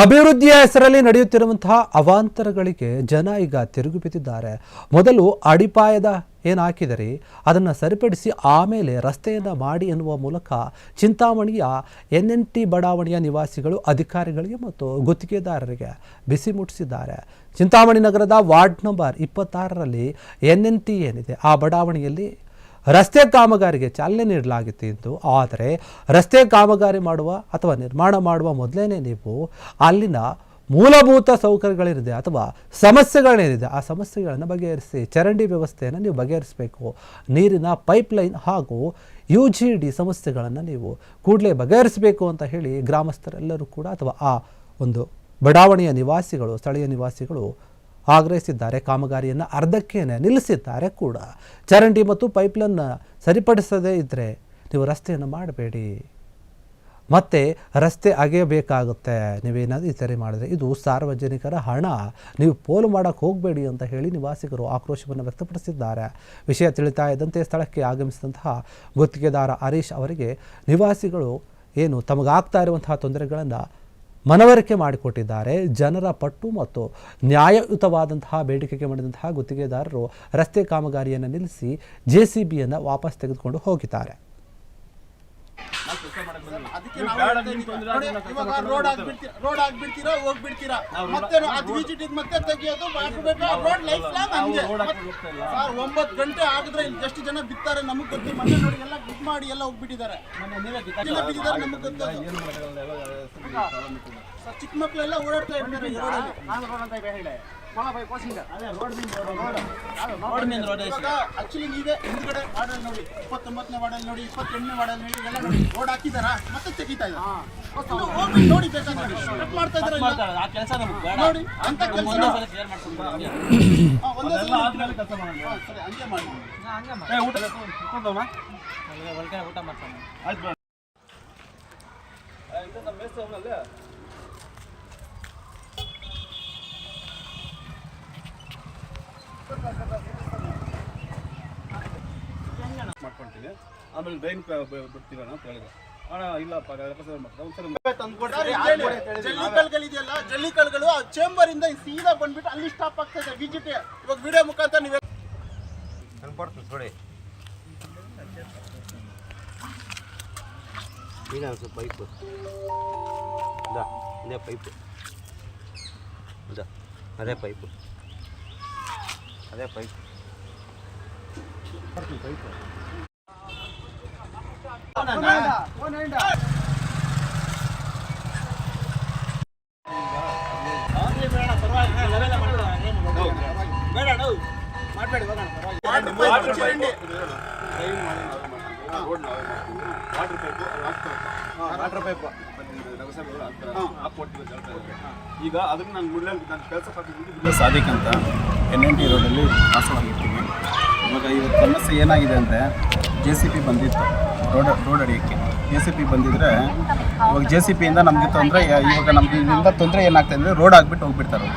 ಅಭಿವೃದ್ಧಿಯ ಹೆಸರಲ್ಲಿ ನಡೆಯುತ್ತಿರುವಂತಹ ಅವಾಂತರಗಳಿಗೆ ಜನ ಈಗ ತಿರುಗಿ ಬಿದ್ದಿದ್ದಾರೆ. ಮೊದಲು ಅಡಿಪಾಯದ ಏನು ಹಾಕಿದರೆ ಅದನ್ನು ಸರಿಪಡಿಸಿ ಆಮೇಲೆ ರಸ್ತೆಯನ್ನು ಮಾಡಿ ಎನ್ನುವ ಮೂಲಕ ಚಿಂತಾಮಣಿಯ NNT ಬಡಾವಣೆಯ ನಿವಾಸಿಗಳು ಅಧಿಕಾರಿಗಳಿಗೆ ಮತ್ತು ಗುತ್ತಿಗೆದಾರರಿಗೆ ಬಿಸಿ ಮುಟ್ಟಿಸಿದ್ದಾರೆ. ಚಿಂತಾಮಣಿ ನಗರದ ವಾರ್ಡ್ ನಂಬರ್ 26ರಲ್ಲಿ NNT ಏನಿದೆ ಆ ಬಡಾವಣೆಯಲ್ಲಿ ರಸ್ತೆ ಕಾಮಗಾರಿಗೆ ಚಾಲನೆ ನೀಡಲಾಗಿತ್ತು ಎಂದು. ಆದರೆ ರಸ್ತೆ ಕಾಮಗಾರಿ ಮಾಡುವ ಅಥವಾ ನಿರ್ಮಾಣ ಮಾಡುವ ಮೊದಲೇ ನೀವು ಅಲ್ಲಿನ ಮೂಲಭೂತ ಸೌಕರ್ಯಗಳೇನಿದೆ ಅಥವಾ ಸಮಸ್ಯೆಗಳೇನಿದೆ ಆ ಸಮಸ್ಯೆಗಳನ್ನು ಬಗೆಹರಿಸಿ ಚರಂಡಿ ವ್ಯವಸ್ಥೆಯನ್ನು ನೀವು ಬಗೆಹರಿಸಬೇಕು. ನೀರಿನ ಪೈಪ್ಲೈನ್ ಹಾಗೂ UGD ಸಮಸ್ಯೆಗಳನ್ನು ನೀವು ಕೂಡಲೇ ಬಗೆಹರಿಸಬೇಕು ಅಂತ ಹೇಳಿ ಗ್ರಾಮಸ್ಥರೆಲ್ಲರೂ ಕೂಡ ಅಥವಾ ಆ ಒಂದು ಬಡಾವಣೆಯ ನಿವಾಸಿಗಳು ಸ್ಥಳೀಯ ನಿವಾಸಿಗಳು ಆಗ್ರಹಿಸಿದ್ದಾರೆ. ಕಾಮಗಾರಿಯನ್ನು ಅರ್ಧಕ್ಕೇನೆ ನಿಲ್ಲಿಸಿದ್ದಾರೆ ಕೂಡ. ಚರಂಡಿ ಮತ್ತು ಪೈಪ್ಲೈನ್ ಸರಿಪಡಿಸದೇ ಇದ್ದರೆ ನೀವು ರಸ್ತೆಯನ್ನು ಮಾಡಬೇಡಿ, ಮತ್ತೆ ರಸ್ತೆ ಅಗೆಯಬೇಕಾಗುತ್ತೆ. ನೀವೇನಾದರೂ ಈ ಸರಿ ಮಾಡಿದರೆ ಇದು ಸಾರ್ವಜನಿಕರ ಹಣ, ನೀವು ಪೋಲು ಮಾಡೋಕ್ಕೆ ಹೋಗಬೇಡಿ ಅಂತ ಹೇಳಿ ನಿವಾಸಿಗರು ಆಕ್ರೋಶವನ್ನು ವ್ಯಕ್ತಪಡಿಸಿದ್ದಾರೆ. ವಿಷಯ ತಿಳಿತಾ ಇದ್ದಂತೆ ಸ್ಥಳಕ್ಕೆ ಆಗಮಿಸಿದಂತಹ ಗುತ್ತಿಗೆದಾರ ಹರೀಶ್ ಅವರಿಗೆ ನಿವಾಸಿಗಳು ಏನು ತಮಗಾಗ್ತಾ ಇರುವಂತಹ ತೊಂದರೆಗಳನ್ನು ಮನವರಿಕೆ ಮಾಡಿಕೊಟ್ಟಿದ್ದಾರೆ. ಜನರ ಪಟ್ಟು ಮತ್ತು ನ್ಯಾಯಯುತವಾದಂತಹ ಬೇಡಿಕೆಗೆ ಮಾಡಿದಂತಹ ಗುತ್ತಿಗೆದಾರರು ರಸ್ತೆ ಕಾಮಗಾರಿಯನ್ನು ನಿಲ್ಲಿಸಿ JCBಯನ್ನು ವಾಪಸ್ ತೆಗೆದುಕೊಂಡು ಹೋಗಿದ್ದಾರೆ. ರೋಡ್ ಆಗ್ಬಿಡ್ತೀರಾ ಹೋಗ್ಬಿಡ್ತೀರಾ ಮತ್ತೆ ತೆಗಿಯೋದು 9 ಗಂಟೆ ಆಗಿದ್ರೆ ಎಷ್ಟು ಜನ ಬಿತ್ತಾರೆ ನಮಗ್ ಗೊತ್ತು. ಮನೆ ನೋಡಿ ಎಲ್ಲ ಬಿಟ್ ಮಾಡಿ ಎಲ್ಲ ಹೋಗ್ಬಿಟ್ಟಿದ್ದಾರೆ. ನಮಗ್ ಗೊತ್ತು. ಚಿಕ್ಕ ಮಕ್ಕಳೆಲ್ಲ ಓಡಾಡ್ತಾ ಇರ್ತಾರೆ ಆಕ್ಚುಲಿ ನೀವೇ ಹಿಂದ್ಗಡೆ ವಾರ್ಡಲ್ಲಿ ನೋಡಿ 29ನೇ ವಾರ್ಡಲ್ಲಿ ನೋಡಿ 28ನೇ ವಾರ್ಡಲ್ಲಿ ನೋಡಿ ಎಲ್ಲ ನೋಡಿ ರೋಡ್ ಹಾಕಿದಾರ ಮತ್ತೆ ತೆಗಿತಾ ಇದ್ದಾರೆ. ನೋಡಿ ಬೇಕಾದ್ರೆ ಮಾಡ್ತಾ ಇದ್ದಾರೆ ನೋಡಿ ಅಂತ ಕೆಲಸ ಹಂಗೆ ಮಾಡಿ ಊಟ ಮಾಡ್ತಾನೆ. ಮಾಡ್ಕೊಂತೀನಿ ಆಮೇಲೆ ಡ್ರೈನ್ ಬಿಡ್ತೀವಿ ಅಂತ ಹೇಳಿದೆ. ಇಲ್ಲಪ್ಪ ಜಲ್ಲಿಕಲ್ಗಳಿದೆಯಲ್ಲ ಜಲ್ಲಿಕಲ್ಗಳು ಆ ಚೇಂಬರ್ ಇಂದ ಸೀದಾ ಬಂದ್ಬಿಟ್ಟು ಅಲ್ಲಿ ಸ್ಟಾಪ್ ಆಗ್ತಾ ಇದೆ. ವಿಜಿಟ್ ಇವಾಗ ವಿಡಿಯೋ ಮುಖಾಂತರ ನೀವೇ ನೋಡಿ ಈಗ ಪೈಪು ಇದೇ ಪೈಪು ಅದೇ ಪೈಪು ಅದೇ ಪೈಪ್ ವಾಟರ್ ಪೈಪ್ ಈಗ ಅದಕ್ಕೆ ನಾನು ಕೆಲಸ ಸಾದಿಕ್ ಅಂತ NNT ರೋಡಲ್ಲಿ ವಾಸವಾಗಿರ್ತೀನಿ. ಇವಾಗ ಇವತ್ತು ಸಮಸ್ಯೆ ಏನಾಗಿದೆ ಅಂದರೆ JCB ಬಂದಿತ್ತು ರೋಡ್ ಅಡಿಯೋಕ್ಕೆ. JCB ಬಂದಿದ್ದರೆ ಇವಾಗ JCBಯಿಂದ ನಮಗೆ ತೊಂದರೆ. ಇವಾಗ ನಮಗೆ ಇಲ್ಲಿಂದ ತೊಂದರೆ ಏನಾಗ್ತಾಯಿದೆ ಅಂದರೆ ರೋಡ್ ಆಗಿಬಿಟ್ಟು ಹೋಗ್ಬಿಡ್ತಾರೆ.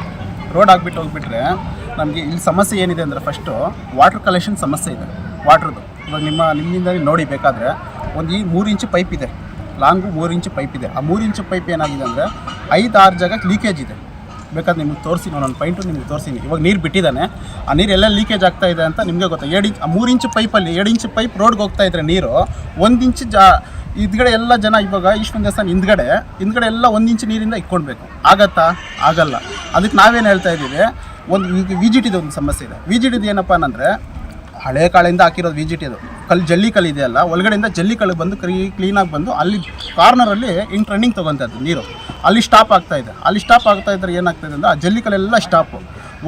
ರೋಡ್ ಆಗಿಬಿಟ್ಟು ಹೋಗ್ಬಿಟ್ರೆ ನಮಗೆ ಇಲ್ಲಿ ಸಮಸ್ಯೆ ಏನಿದೆ ಅಂದರೆ ಫಸ್ಟು ವಾಟರ್ ಕಲೆಕ್ಷನ್ ಸಮಸ್ಯೆ ಇದೆ ವಾಟ್ರದ್ದು. ಇವಾಗ ನಿಮ್ಮಿಂದ ನೋಡಿ ಬೇಕಾದರೆ ಒಂದು ಈ 3 ಇಂಚು ಪೈಪ್ ಇದೆ, ಲಾಂಗು 3 ಇಂಚು ಪೈಪ್ ಇದೆ. ಆ 3 ಇಂಚು ಪೈಪ್ ಏನಾಗಿದೆ ಅಂದರೆ 5-6 ಜಾಗಕ್ಕೆ ಲೀಕೇಜ್ ಇದೆ. ಬೇಕಾದ್ರೆ ನಿಮ್ಗೆ ತೋರಿಸಿ ನಾನು ಪಾಯಿಂಟು ನಿಮ್ಗೆ ತೋರಿಸ್ತೀನಿ. ಇವಾಗ ನೀರು ಬಿಟ್ಟಿದ್ದಾನೆ, ಆ ನೀರು ಎಲ್ಲ ಲೀಕೇಜ್ ಆಗ್ತಾ ಇದೆ ಅಂತ ನಿಮಗೆ ಗೊತ್ತಾ. 3 ಇಂಚು ಪೈಪಲ್ಲಿ 2 ಇಂಚು ಪೈಪ್ ರೋಡ್ಗೆ ಹೋಗ್ತಾ ಇದ್ರೆ ನೀರು 1 ಇಂಚು ಹಿಂದ್ಗಡೆ ಎಲ್ಲ ಜನ ಇವಾಗ ಈಶ್ವರ ದೇವಸ್ಥಾನ ಹಿಂದ್ಗಡೆ ಎಲ್ಲ 1 ಇಂಚು ನೀರಿಂದ ಇಟ್ಕೊಳ್ಬೇಕು. ಆಗತ್ತಾ? ಆಗಲ್ಲ. ಅದಕ್ಕೆ ನಾವೇನು ಹೇಳ್ತಾ ಇದ್ದೀವಿ, ಒಂದು ಈಗ VGT ಒಂದು ಸಮಸ್ಯೆ ಇದೆ. VGT ಏನಪ್ಪ ಅಂದರೆ ಹಳೆ ಕಾಳಿಂದ ಹಾಕಿರೋದು VGT ಅದು ಜಲ್ಲಿ ಕಲ್ಲು ಇದೆಯಲ್ಲ, ಒಳಗಡೆಯಿಂದ ಜಲ್ಲಿ ಕಲ್ಲು ಬಂದು ಕ್ಲೀನಾಗಿ ಬಂದು ಅಲ್ಲಿ ಕಾರ್ನರಲ್ಲಿ ಹಿಂಗೆ ರನ್ನಿಂಗ್ ತೊಗೊತಾ ಇತ್ತು ನೀರು. ಅಲ್ಲಿ ಸ್ಟಾಪ್ ಆಗ್ತಾಯಿದೆ. ಅಲ್ಲಿ ಸ್ಟಾಪ್ ಆಗ್ತಾ ಇದ್ದರೆ ಏನಾಗ್ತಾಯಿದೆ ಅಂದರೆ ಆ ಜಲ್ಲಿ ಕಲ್ಲೆಲ್ಲ ಸ್ಟಾಪು.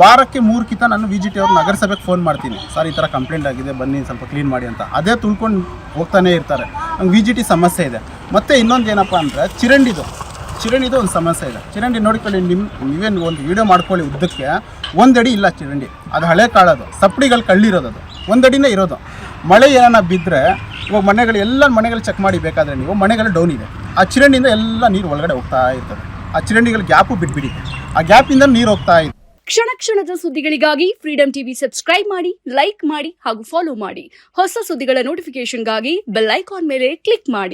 ವಾರಕ್ಕೆ 3 ಕಿತ ನಾನು VGT ಅವ್ರು ನಗರಸಭೆಗೆ ಫೋನ್ ಮಾಡ್ತೀನಿ, ಸರ್ ಈ ಥರ ಕಂಪ್ಲೇಂಟ್ ಆಗಿದೆ ಬನ್ನಿ ಸ್ವಲ್ಪ ಕ್ಲೀನ್ ಮಾಡಿ ಅಂತ. ಅದೇ ತುಳ್ಕೊಂಡು ಹೋಗ್ತಾನೇ ಇರ್ತಾರೆ. ನಂಗೆ VGT ಸಮಸ್ಯೆ ಇದೆ. ಮತ್ತು ಇನ್ನೊಂದು ಏನಪ್ಪ ಅಂದರೆ ಚಿರಂಡಿದು ಒಂದು ಸಮಸ್ಯೆ ಇದೆ. ಚಿರಂಡಿ ನೋಡ್ಕೊಳ್ಳಿ, ನೀವೇನು ಒಂದು ವೀಡಿಯೋ ಮಾಡ್ಕೊಳ್ಳಿ ಉದ್ದಕ್ಕೆ 1 ಅಡಿ ಇಲ್ಲ ಚಿರಂಡಿ. ಅದು ಹಳೆ ಕಾಳದು ಸಪ್ಡಿಗಳು ಕಳ್ಳಿರೋದು, ಅದು 1 ಅಡಿನೇ ಇರೋದು. ಮಳೆ ಏನಾನ ಬಿದ್ದರೆ ಇವಾಗ ಮನೆಗಳು ಚೆಕ್ ಮಾಡಿ ಬೇಕಾದರೆ ನೀವು ಮನೆಗಳು ಡೌನ್ ಇದೆ. ಆ ಚಿರಂಡಿಯಿಂದ ಎಲ್ಲ ನೀರು ಒಳಗಡೆ ಹೋಗ್ತಾ ಇರ್ತದೆ. ಆ ಚಿರಂಡಿಗಳ ಗ್ಯಾಪು ಬಿಟ್ಬಿಡಿ, ಆ ಗ್ಯಾಪಿಂದ ನೀರು ಹೋಗ್ತಾ ಇದೆ. ಕ್ಷಣ ಕ್ಷಣದ ಸುದ್ದಿಗಳಿಗಾಗಿ ಫ್ರೀಡಂ ಟಿವಿ ಸಬ್ಸ್ಕ್ರೈಬ್ ಮಾಡಿ, ಲೈಕ್ ಮಾಡಿ ಹಾಗೂ ಫಾಲೋ ಮಾಡಿ. ಹೊಸ ಸುದ್ದಿಗಳ ನೋಟಿಫಿಕೇಶನ್ಗಾಗಿ ಬೆಲ್ ಐಕಾನ್ ಮೇಲೆ ಕ್ಲಿಕ್ ಮಾಡಿ.